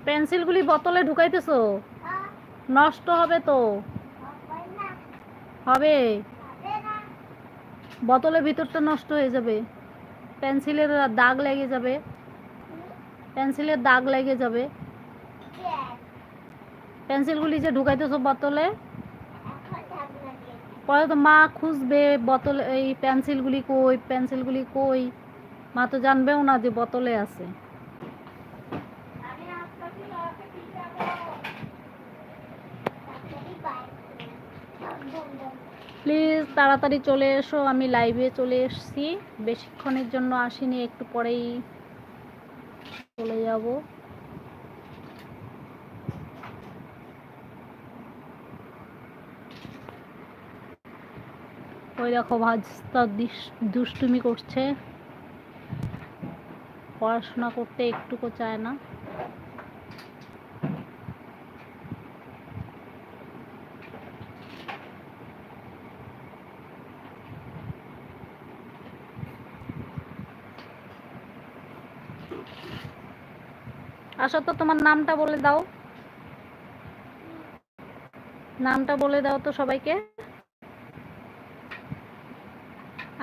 পেন্সিলগুলি বোতলে ঢুকাইতেছো, নষ্ট হবে তো। হবে, বোতলের ভিতরটা নষ্ট হয়ে যাবে, পেন্সিলের দাগ লেগে যাবে, পেন্সিলের দাগ লেগে যাবে। পেন্সিলগুলি যে ঢুকাইতেছো বোতলে, পরে তো মা খুঁজবে বোতলে এই পেন্সিলগুলি কই, পেন্সিলগুলি কই। মা তো জানবেও না যে বোতলে আছে। প্লিজ তাড়াতাড়ি চলে এসো, আমি লাইভে চলে এসেছি, বেশিক্ষণের জন্য আসিনি, একটু পরেই চলে যাব। ওই দেখো ভাজটা দুষ্টুমি করছে, পড়াশোনা করতে একটুকু চায় না। আসো তো, তোমার নামটা বলে দাও, নামটা বলে দাও তো সবাইকে।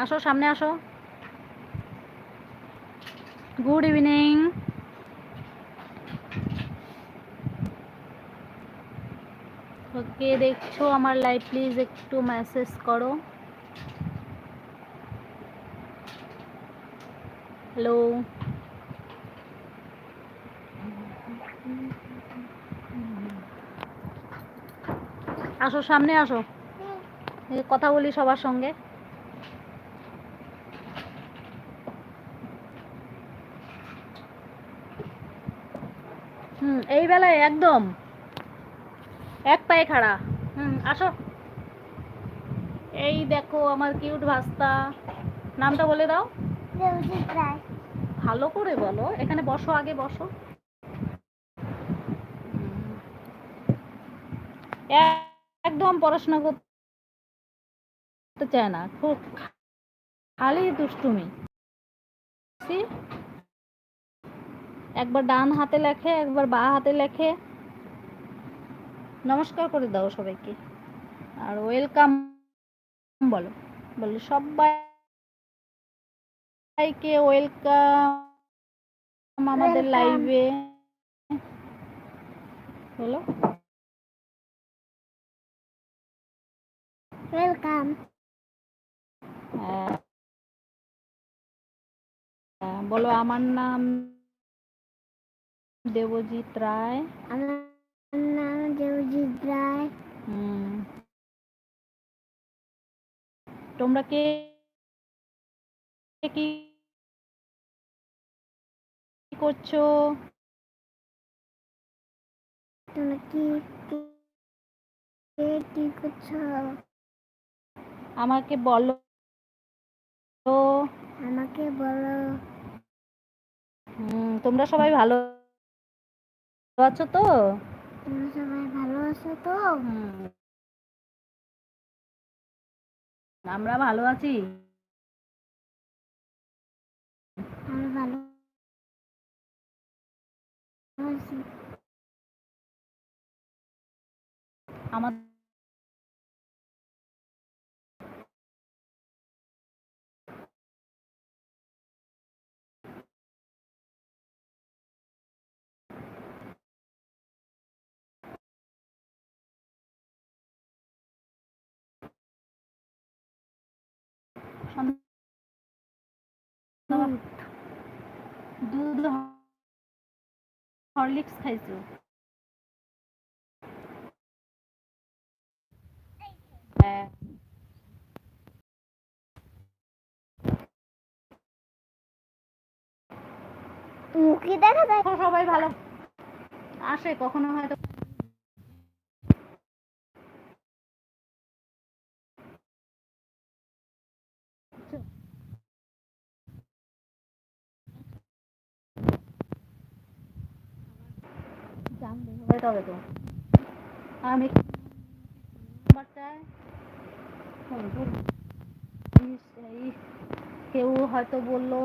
আসো, সামনে আসো। Good evening. ওকে, দেখছো আমার লাইভ, প্লিজ একটু মেসেজ করো। হ্যালো, আসো সামনে আসো, কথা বলি সবার সঙ্গে। এই বেলায় একদম এক পায়ে খাড়া। আসো। এই দেখো আমার কিউট ভাস্তা, নামটা বলে দাও। ভালো করে বলো, এখানে বসো, আগে বসো। একদম পড়াশোনা করতে চায় না, খুব খালি দুষ্টুমি। একবার ডান হাতে লেখে, একবার বাঁ হাতে লেখে। নমস্কার করে দাও সবাইকে, আর ওয়েলকাম বলো, বলো সবাইকে ওয়েলকাম আমাদের লাইভে। বলো ওয়েলকাম। বলো আমার নাম দেবজিৎ রায়। আমার নাম দেবজিৎ রায়। তোমরা কে কি করছো? তোমরা কি করছো? আমাকে বলো, আমাকে বলো। তোমরা সবাই ভালো আছো তো? তোমরা সবাই ভালো আছো তো? আমরা ভালো আছি। আমরা ভালো আছি। আমার দুধ হরলিক্স খাইছো? হ্যাঁ। মুখে দেখা যায়, সবাই ভালো আসে, কখনো হয়তো জানবে তবে তো। আমি কেউ হয়তো বললো